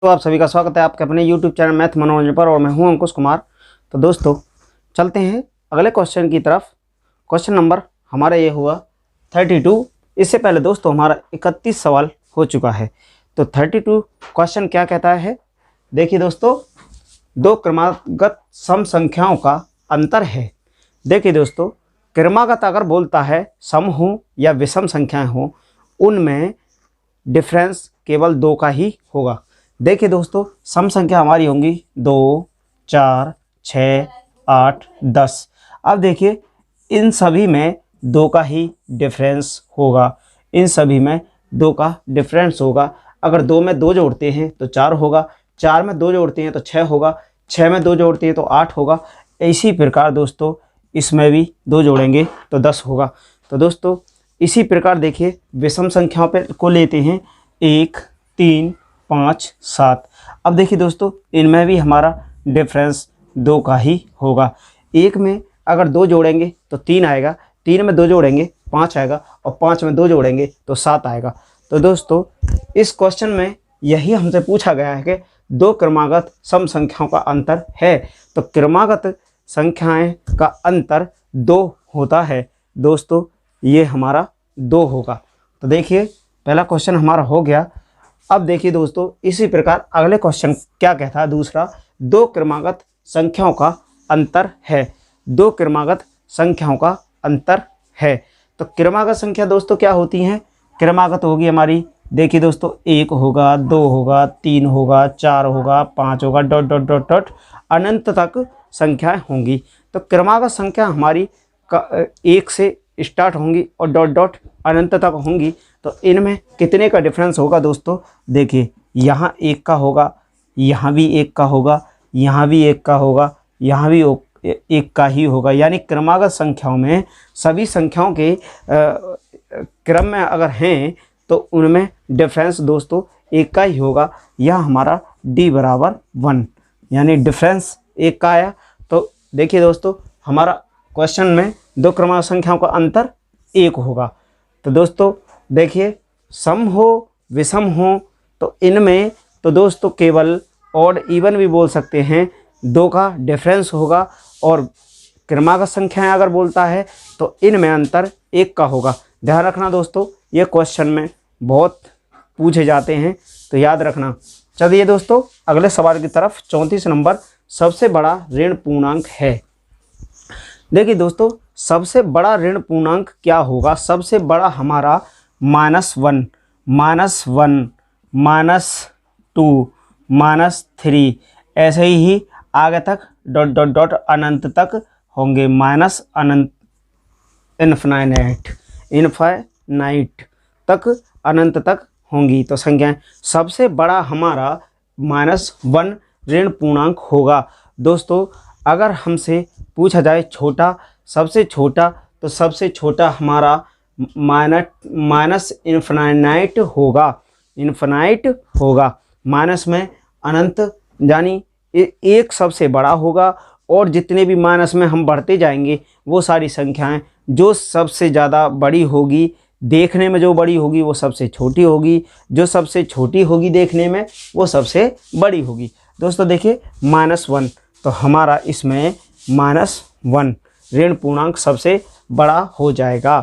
तो आप सभी का स्वागत है आपके अपने YouTube चैनल मैथ मनोरंजन पर और मैं हूं अंकुश कुमार। तो दोस्तों चलते हैं अगले क्वेश्चन की तरफ। क्वेश्चन नंबर हमारा ये हुआ 32। इससे पहले दोस्तों हमारा 31 सवाल हो चुका है। तो 32 क्वेश्चन क्या कहता है, देखिए दोस्तों, दो क्रमागत सम संख्याओं का अंतर है। देखिए दोस्तों, क्रमागत अगर बोलता है सम हो या विषम संख्याएँ हों, उनमें डिफरेंस केवल दो का ही होगा। देखिए दोस्तों, सम संख्या हमारी होंगी 2, 4, 6, 8, 10। अब देखिए इन सभी में दो का ही डिफरेंस होगा। इन सभी में दो का डिफरेंस होगा। अगर दो में दो जोड़ते हैं तो 4 होगा, 4 में दो जोड़ते हैं तो 6 होगा, 6 में दो जोड़ते हैं तो 8 होगा। इसी प्रकार दोस्तों इसमें भी दो जोड़ेंगे तो 10 होगा। तो दोस्तों इसी प्रकार देखिए विषम संख्याओं पर को लेते हैं 1, 3, 5, 7। अब देखिए दोस्तों इनमें भी हमारा डिफरेंस दो का ही होगा। एक में अगर दो जोड़ेंगे तो 3 आएगा, 3 में दो जोड़ेंगे 5 आएगा और 5 में दो जोड़ेंगे तो 7 आएगा। तो दोस्तों इस क्वेश्चन में यही हमसे पूछा गया है कि दो क्रमागत सम संख्याओं का अंतर है। तो क्रमागत संख्याएं का अंतर 2 होता है दोस्तों, ये हमारा 2 होगा। तो देखिए पहला क्वेश्चन हमारा हो गया। अब देखिए दोस्तों इसी प्रकार अगले क्वेश्चन क्या कहता है, दूसरा, दो क्रमागत संख्याओं का अंतर है। दो क्रमागत संख्याओं का अंतर है। तो क्रमागत संख्या दोस्तों क्या होती हैं? क्रमागत होगी हमारी, देखिए दोस्तों, 1 होगा, 2 होगा, 3 होगा, 4 होगा, 5 होगा, डॉट डॉट डॉट डॉट अनंत तक संख्याएं होंगी। तो क्रमागत संख्या हमारी 1 से स्टार्ट होंगी और डॉट डॉट अनंत तक होंगी। तो इनमें कितने का डिफरेंस होगा दोस्तों? देखिए यहाँ 1 का होगा, यहाँ भी 1 का होगा, यहाँ भी 1 का होगा, यहाँ भी 1 का ही होगा। यानी क्रमागत संख्याओं में सभी संख्याओं के क्रम में अगर हैं तो उनमें डिफरेंस दोस्तों 1 का ही होगा। यह हमारा d बराबर 1, यानी डिफरेंस 1 का आया। तो देखिए दोस्तों हमारा क्वेश्चन में दो क्रमागत संख्याओं का अंतर 1 होगा। तो दोस्तों देखिए सम हो विषम हो तो इनमें तो दोस्तों केवल ऑड इवन भी बोल सकते हैं, 2 का डिफरेंस होगा। और क्रमागत संख्याएं अगर बोलता है तो इनमें अंतर 1 का होगा। ध्यान रखना दोस्तों, ये क्वेश्चन में बहुत पूछे जाते हैं तो याद रखना। चलिए दोस्तों अगले सवाल की तरफ। 34 नंबर, सबसे बड़ा ऋण पूर्णांक है। देखिए दोस्तों सबसे बड़ा ऋण पूर्णांक क्या होगा? सबसे बड़ा हमारा -1, -1, -2, -3, ऐसे ही आगे तक डॉट डॉट डॉट अनंत तक होंगे। माइनस अनंत, इनफाइनाइट तक, अनंत तक होंगी तो संख्याएं। सबसे बड़ा हमारा -1 ऋण पूर्णांक होगा। दोस्तों अगर हमसे पूछा जाए छोटा, सबसे छोटा, तो सबसे छोटा हमारा माइनस इनफाइनाइट होगा। इनफाइनाइट होगा, माइनस में अनंत, यानी एक सबसे बड़ा होगा। और जितने भी माइनस में हम बढ़ते जाएंगे वो सारी संख्याएं, जो सबसे ज़्यादा बड़ी होगी देखने में, जो बड़ी होगी वो सबसे छोटी होगी, जो सबसे छोटी होगी देखने में वो सबसे बड़ी होगी। दोस्तों देखिए -1, तो हमारा इसमें -1 ऋण पूर्णांक सबसे बड़ा हो जाएगा।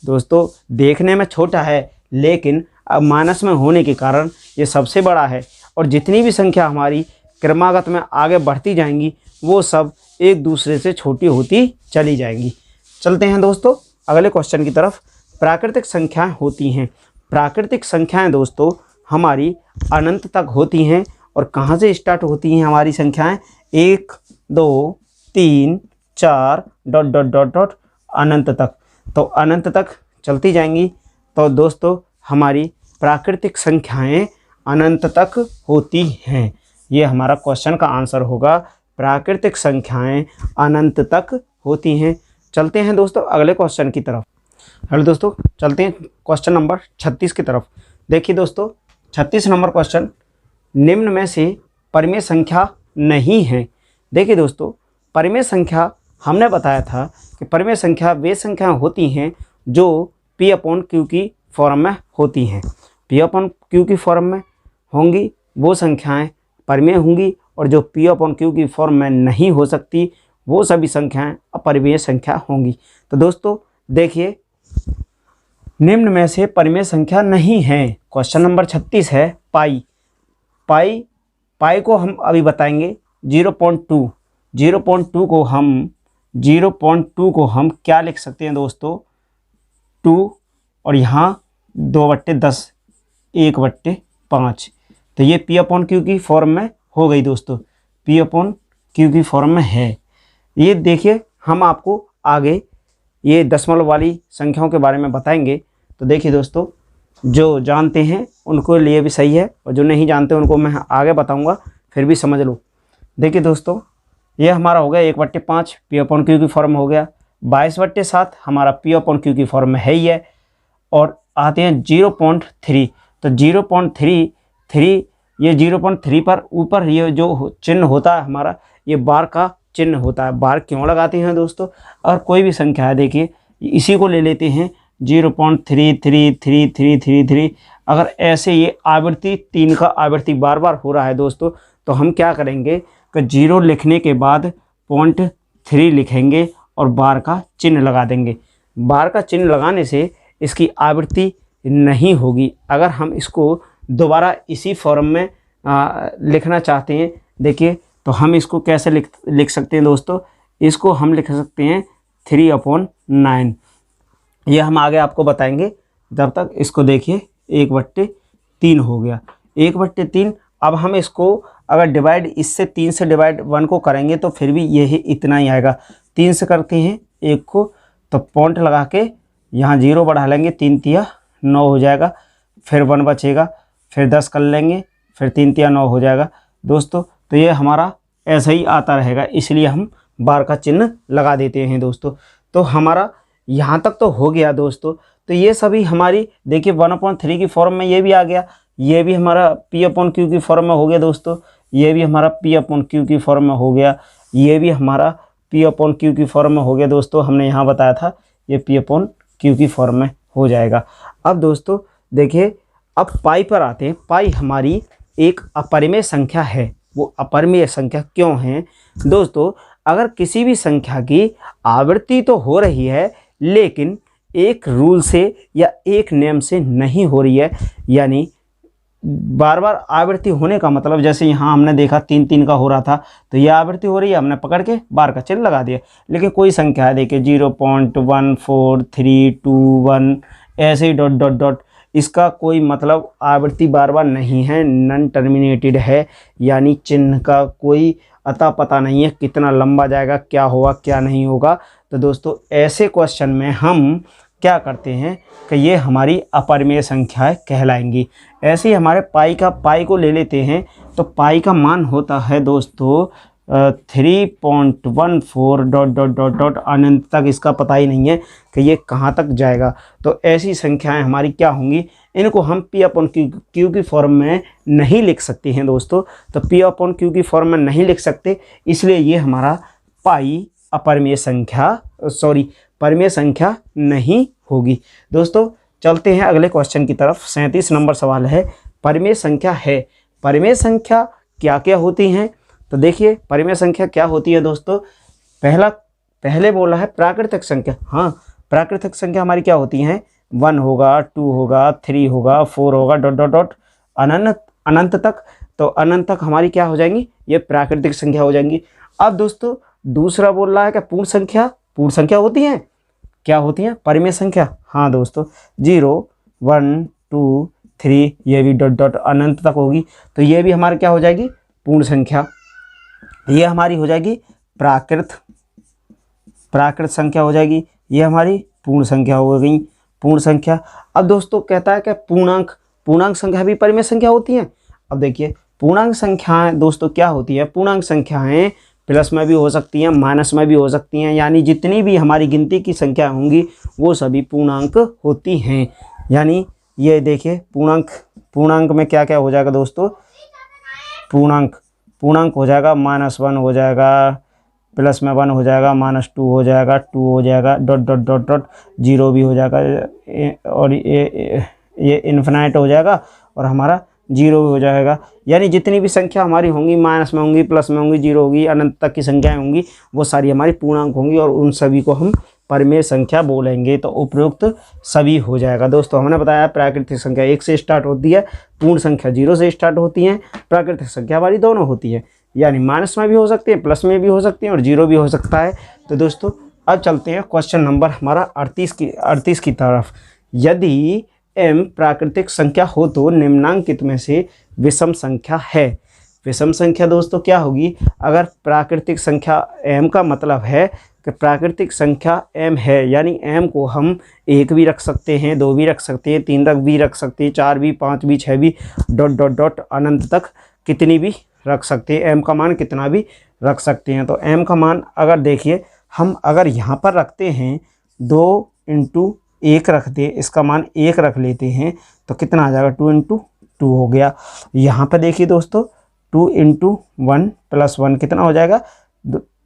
दोस्तों देखने में छोटा है लेकिन अब माइनस में होने के कारण ये सबसे बड़ा है। और जितनी भी संख्या हमारी क्रमागत में आगे बढ़ती जाएंगी वो सब एक दूसरे से छोटी होती चली जाएंगी। चलते हैं दोस्तों अगले क्वेश्चन की तरफ। प्राकृतिक संख्याएं होती हैं। प्राकृतिक संख्याएं दोस्तों हमारी अनंत तक होती हैं। और कहाँ से स्टार्ट होती हैं हमारी संख्याएं? 1, 2, 3, 4 डॉट डॉट डॉट डॉट अनंत तक। तो अनंत तक चलती जाएंगी। तो दोस्तों हमारी प्राकृतिक संख्याएं अनंत तक होती हैं। ये हमारा क्वेश्चन का आंसर होगा, प्राकृतिक संख्याएं अनंत तक होती हैं। चलते हैं दोस्तों अगले क्वेश्चन की तरफ। हेलो दोस्तों चलते हैं क्वेश्चन नंबर 36 की तरफ। देखिए दोस्तों 36 नंबर क्वेश्चन, निम्न में से परिमेय संख्या नहीं है। देखिए दोस्तों परिमेय संख्या हमने बताया था कि परिमेय संख्या वे संख्याएं होती हैं जो P/Q की फॉर्म में होती हैं। P/Q की फॉर्म में होंगी वो संख्याएं परिमेय होंगी, और जो P अपॉन Q की फॉर्म में नहीं हो सकती वो सभी संख्याएं अपरिमेय संख्या होंगी। तो दोस्तों देखिए, निम्न में से परिमेय संख्या नहीं है। क्वेश्चन नंबर 36 है पाई। पाई पाई को हम अभी बताएंगे 0.2। 0.2 को हम क्या लिख सकते हैं दोस्तों, 2 और यहाँ 2/10, 1/5। तो ये P अपॉन Q की फॉर्म में हो गई दोस्तों, P अपॉन Q की फॉर्म में है। ये देखिए, हम आपको आगे ये दशमलव वाली संख्याओं के बारे में बताएंगे। तो देखिए दोस्तों, जो जानते हैं उनको लिए भी सही है, और जो नहीं जानते उनको मैं आगे बताऊंगा, फिर भी समझ लो। देखिए दोस्तों, ये हमारा हो गया 1/5 P अपॉन Q की फॉर्म हो गया। 22/7 हमारा P अपॉन Q की फॉर्म में है ही है। और आते हैं 0.3। तो 0.3 ये 0.3 पर ऊपर ये जो चिन्ह होता है हमारा, ये बार का चिन्ह होता है। बार क्यों लगाते हैं दोस्तों, और कोई भी संख्या है, देखिए इसी को ले लेते हैं 0.33333। अगर ऐसे ये आवृत्ति 3 का आवृत्ति बार बार हो रहा है दोस्तों, तो हम क्या करेंगे कि 0 लिखने के बाद 0.3 लिखेंगे और बार का चिन्ह लगा देंगे। बार का चिन्ह लगाने से इसकी आवृत्ति नहीं होगी। अगर हम इसको दोबारा इसी फॉर्म में लिखना चाहते हैं, देखिए तो हम इसको कैसे लिख सकते हैं दोस्तों, इसको हम लिख सकते हैं 3/9। ये हम आगे आपको बताएंगे। जब तक इसको देखिए 1/3 हो गया, 1/3। अब हम इसको अगर डिवाइड इससे 3 से डिवाइड 1 को करेंगे तो फिर भी यही इतना ही आएगा। 3 से करते हैं 1 को, तो पॉइंट लगा के यहाँ 0 बढ़ा लेंगे, 3 तिया 9 हो जाएगा, फिर 1 बचेगा, फिर 10 कर लेंगे, फिर 3 तिया 9 हो जाएगा दोस्तों। तो ये हमारा ऐसा ही आता रहेगा, इसलिए हम बार का चिन्ह लगा देते हैं दोस्तों। तो हमारा यहाँ तक तो हो गया दोस्तों। तो ये सभी हमारी देखिए 1/3 की फॉर्म में ये भी आ गया, ये भी हमारा P अपॉन Q की फॉर्म में हो गया दोस्तों, ये भी हमारा P अपॉन Q की फॉर्म में हो गया, ये भी हमारा P अपॉन Q की फॉर्म में हो गया दोस्तों। हमने यहाँ बताया था ये P अपॉन Q की फॉर्म में हो जाएगा। अब दोस्तों देखिए, अब पाई पर आते हैं। पाई हमारी एक अपरिमेय संख्या है। वो अपरिमेय संख्या क्यों है दोस्तों, अगर किसी भी संख्या की आवृत्ति तो हो रही है लेकिन एक रूल से या एक नियम से नहीं हो रही है, यानी बार बार आवृत्ति होने का मतलब, जैसे यहाँ हमने देखा 3 का हो रहा था, तो यह आवृत्ति हो रही है, हमने पकड़ के बार का चिन्ह लगा दिया। लेकिन कोई संख्या है, देखिए 0.14321 ऐसे ही डॉट डॉट डॉट, इसका कोई मतलब आवृत्ति बार बार नहीं है, नॉन टर्मिनेटेड है, यानी चिन्ह का कोई अता पता नहीं है कितना लंबा जाएगा, क्या होगा क्या नहीं होगा। तो दोस्तों ऐसे क्वेश्चन में हम क्या करते हैं कि ये हमारी अपरिमेय संख्याएं कहलाएंगी। ऐसे ही हमारे पाई को ले लेते हैं। तो पाई का मान होता है दोस्तों 3.14 डॉट डॉट डॉट डॉट अनंत तक, इसका पता ही नहीं है कि ये कहाँ तक जाएगा। तो ऐसी संख्याएं हमारी क्या होंगी, इनको हम P अपॉन Q की फॉर्म में नहीं लिख सकते हैं दोस्तों। तो P अपॉन Q की फॉर्म में नहीं लिख सकते, इसलिए ये हमारा पाई अपरिमेय संख्या परिमेय संख्या नहीं होगी। दोस्तों चलते हैं अगले क्वेश्चन की तरफ। 37 नंबर सवाल है, परिमेय संख्या है। परिमेय संख्या क्या क्या होती हैं, तो देखिए परिमेय संख्या क्या होती है दोस्तों। पहले बोला है प्राकृतिक संख्या। हाँ, प्राकृतिक संख्या हमारी क्या होती हैं, 1 होगा, 2 होगा, 3 होगा, 4 होगा, डॉट डॉट डॉट अनंत तक। तो अनंत तक हमारी क्या हो जाएंगी, ये प्राकृतिक संख्या हो जाएंगी। अब दोस्तों दूसरा बोल रहा है कि पूर्ण संख्या होती हैं। क्या होती हैं, परिमेय संख्या। हाँ दोस्तों, 0 1 2 3 ये भी डॉट डॉट अनंत तक होगी। तो ये भी हमारी क्या हो जाएगी, पूर्ण संख्या। ये हमारी हो जाएगी प्राकृत संख्या हो जाएगी। ये हमारी पूर्ण संख्या हो गई, पूर्ण संख्या। अब दोस्तों कहता है कि पूर्णांक संख्या भी परिमेय संख्या होती हैं। अब देखिए पूर्णांक संख्याएं दोस्तों क्या होती है, पूर्णांक संख्याएं प्लस में भी हो सकती हैं, माइनस में भी हो सकती हैं, यानी जितनी भी हमारी गिनती की संख्या होंगी वो सभी पूर्णांक होती हैं। यानी ये देखिए पूर्णांक में क्या क्या हो जाएगा दोस्तों, पूर्णांक हो जाएगा -1 हो जाएगा, प्लस में 1 हो जाएगा, -2 हो जाएगा, 2 हो जाएगा, डॉट डॉट डॉट डॉट 0 भी हो जाएगा, और ये इन्फिनाइट हो जाएगा, और हमारा जीरो हो जाएगा। यानी जितनी भी संख्या हमारी होंगी, माइनस में होंगी, प्लस में होंगी, जीरो होगी, अनंत तक की संख्याएं होंगी, वो सारी हमारी पूर्णांक होंगी और उन सभी को हम परिमेय संख्या बोलेंगे। तो उपरोक्त सभी हो जाएगा। दोस्तों हमने बताया प्राकृतिक संख्या 1 से स्टार्ट होती है, पूर्ण संख्या 0 से स्टार्ट होती है, प्राकृतिक संख्या हमारी दोनों होती है, यानी माइनस में भी हो सकती है, प्लस में भी हो सकती है और जीरो भी हो सकता है। तो दोस्तों अब चलते हैं क्वेश्चन नंबर हमारा 38 की तरफ। यदि m प्राकृतिक संख्या हो तो निम्नांकित में से विषम संख्या है। विषम संख्या दोस्तों क्या होगी? अगर प्राकृतिक संख्या m का मतलब है कि प्राकृतिक संख्या m है, यानी m को हम 1 भी रख सकते हैं, 2 भी रख सकते हैं, 3 तक भी रख सकते हैं, 4 भी, 5 भी, 6 भी, डॉट डॉट डॉट अनंत तक कितनी भी रख सकते हैं, m का मान कितना भी रख सकते हैं। तो m का मान अगर देखिए हम अगर यहाँ पर रखते हैं 2 × 1 रखते हैं, इसका मान 1 रख लेते हैं तो कितना आ जाएगा? 2 × 2 हो गया। यहाँ पर देखिए दोस्तों 2 × 1 + 1 कितना हो जाएगा?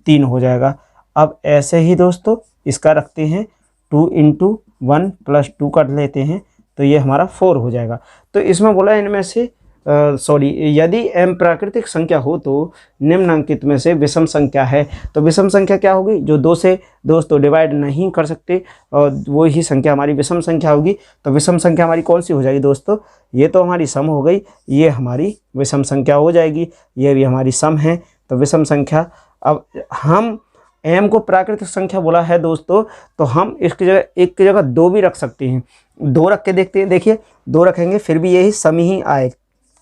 3 हो जाएगा। अब ऐसे ही दोस्तों इसका रखते हैं 2 × 1 + 2 कर लेते हैं तो ये हमारा 4 हो जाएगा। तो इसमें बोला इनमें से यदि m प्राकृतिक संख्या हो तो निम्नांकित में से विषम संख्या है। तो विषम संख्या क्या होगी? जो 2 से दोस्तों डिवाइड नहीं कर सकते और वो ही संख्या हमारी विषम संख्या होगी। तो विषम संख्या हमारी कौन सी हो जाएगी दोस्तों? ये तो हमारी सम हो गई, ये हमारी विषम संख्या हो जाएगी, ये भी हमारी सम है। तो विषम संख्या, अब हम m को प्राकृतिक संख्या बोला है दोस्तों, तो हम इसकी जगह 1 की जगह 2 भी रख सकते हैं। 2 रख के देखते हैं, देखिए 2 रखेंगे फिर भी यही सम ही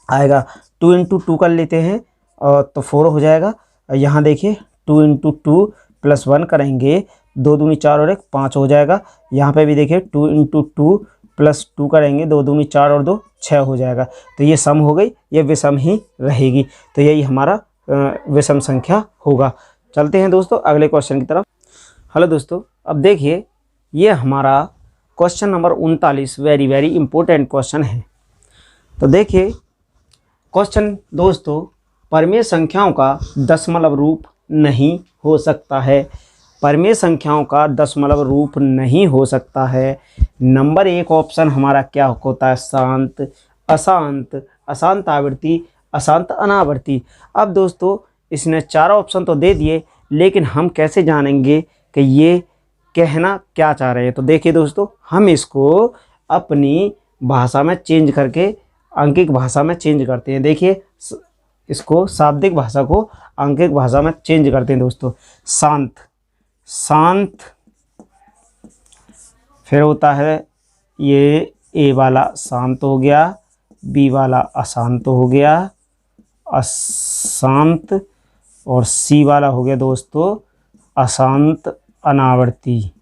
आएगा। 2 × 2 कर लेते हैं और तो 4 हो जाएगा। यहाँ देखिए 2 × 2 + 1 करेंगे, 2 दूनी 4 और 1 5 हो जाएगा। यहाँ पे भी देखिए 2 × 2 + 2 करेंगे, 2 दूनी 4 और 2 6 हो जाएगा। तो ये सम हो गई, ये विषम ही रहेगी। तो यही हमारा विषम संख्या होगा। चलते हैं दोस्तों अगले क्वेश्चन की तरफ। हेलो दोस्तों, अब देखिए ये हमारा question number 39 very important question है। तो देखिए क्वेश्चन दोस्तों, परिमेय संख्याओं का दशमलव रूप नहीं हो सकता है। परिमेय संख्याओं का दशमलव रूप नहीं हो सकता है। नंबर 1 ऑप्शन हमारा क्या होता है? शांत, अशांत, अशांत आवृत्ति, अशांत अनावर्ती। अब दोस्तों इसने 4 ऑप्शन तो दे दिए, लेकिन हम कैसे जानेंगे कि ये कहना क्या चाह रहे हैं? तो देखिए दोस्तों, हम इसको अपनी भाषा में चेंज करके अंकिक भाषा में चेंज करते हैं। देखिए इसको शाब्दिक भाषा को अंकिक भाषा में चेंज करते हैं दोस्तों। शांत, शांत, फिर होता है ये ए वाला शांत हो गया, बी वाला अशांत हो गया, अशांत, और सी वाला हो गया दोस्तों अशांत अनावर्ती,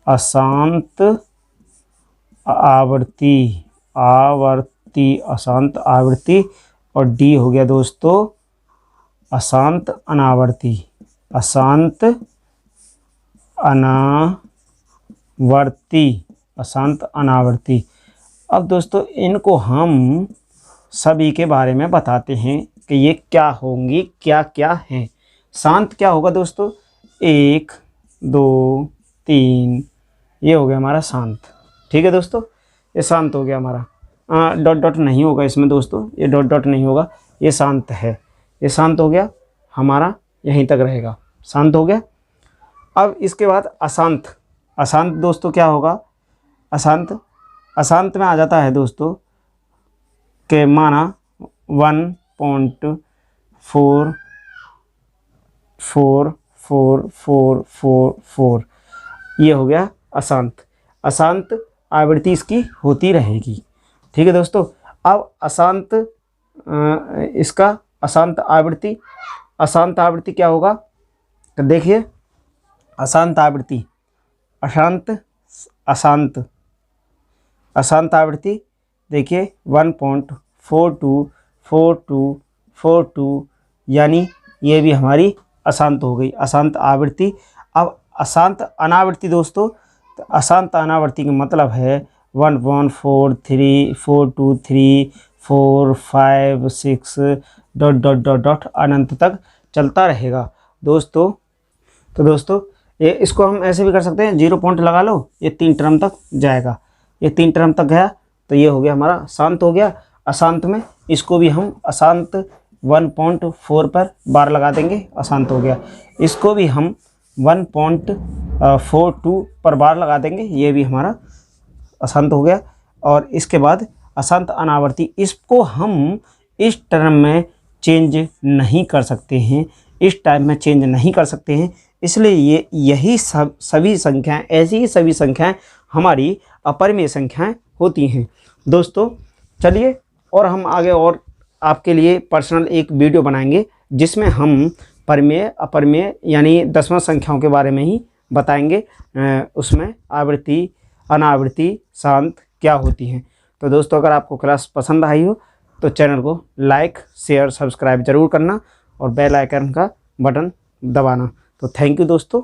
अशांत आवर्ती, अशांत आवृत्ति, और डी हो गया दोस्तों अशांत अनावर्ती, अशांत अनावर्ती, अशांत अनावर्ती। अब दोस्तों इनको हम सभी के बारे में बताते हैं कि ये क्या होंगी, क्या क्या हैं। शांत क्या होगा दोस्तों? 1 2 3, ये हो गया हमारा शांत। ठीक है दोस्तों, ये शांत हो गया हमारा। डॉट डॉट नहीं होगा इसमें दोस्तों, ये डॉट डॉट नहीं होगा, ये शांत है, ये शांत हो गया हमारा, यहीं तक रहेगा, शांत हो गया। अब इसके बाद अशांत। अशांत दोस्तों क्या होगा? अशांत, अशांत में आ जाता है दोस्तों के माना 1.44444, ये हो गया अशांत। अशांत आवृत्ति इसकी होती रहेगी। ठीक है दोस्तों। अब अशांत इसका अशांत आवृत्ति, अशांत आवृत्ति क्या होगा? तो देखिए अशांत आवृत्ति, अशांत, अशांत, अशांत आवृत्ति देखिए 1.424242, यानी ये भी हमारी अशांत हो गई, अशांत आवृत्ति। अब अशांत अनावृत्ति दोस्तों, तो अशांत अनावृत्ति का मतलब है 1.43456456 डॉट डॉट डॉट डॉट अनंत तक चलता रहेगा दोस्तों। तो दोस्तों ये इसको हम ऐसे भी कर सकते हैं, 0 पॉइंट लगा लो, ये 3 टर्म तक जाएगा, ये 3 टर्म तक गया तो ये हो गया हमारा शांत हो गया। अशांत में, इसको भी हम अशांत 1.4 पर बार लगा देंगे, अशांत हो गया। इसको भी हम 1.42 पर बार लगा देंगे, ये भी हमारा अशांत हो गया। और इसके बाद अशांत अनावर्ती, इसको हम इस टर्म में चेंज नहीं कर सकते हैं, इस टाइम में चेंज नहीं कर सकते हैं, इसलिए ये यही सभी संख्याएं, ऐसी ही सभी संख्याएं हमारी अपरिमेय संख्याएं होती हैं। दोस्तों चलिए, और हम आगे और आपके लिए पर्सनल एक वीडियो बनाएंगे जिसमें हम परिमेय अपरिमेय यानी दशमलव संख्याओं के बारे में ही बताएंगे, उसमें आवृत्ति अनावृत्ति शांत क्या होती हैं। तो दोस्तों अगर आपको क्लास पसंद आई हो तो चैनल को लाइक शेयर सब्सक्राइब ज़रूर करना और बेल आइकन का बटन दबाना। तो थैंक यू दोस्तों।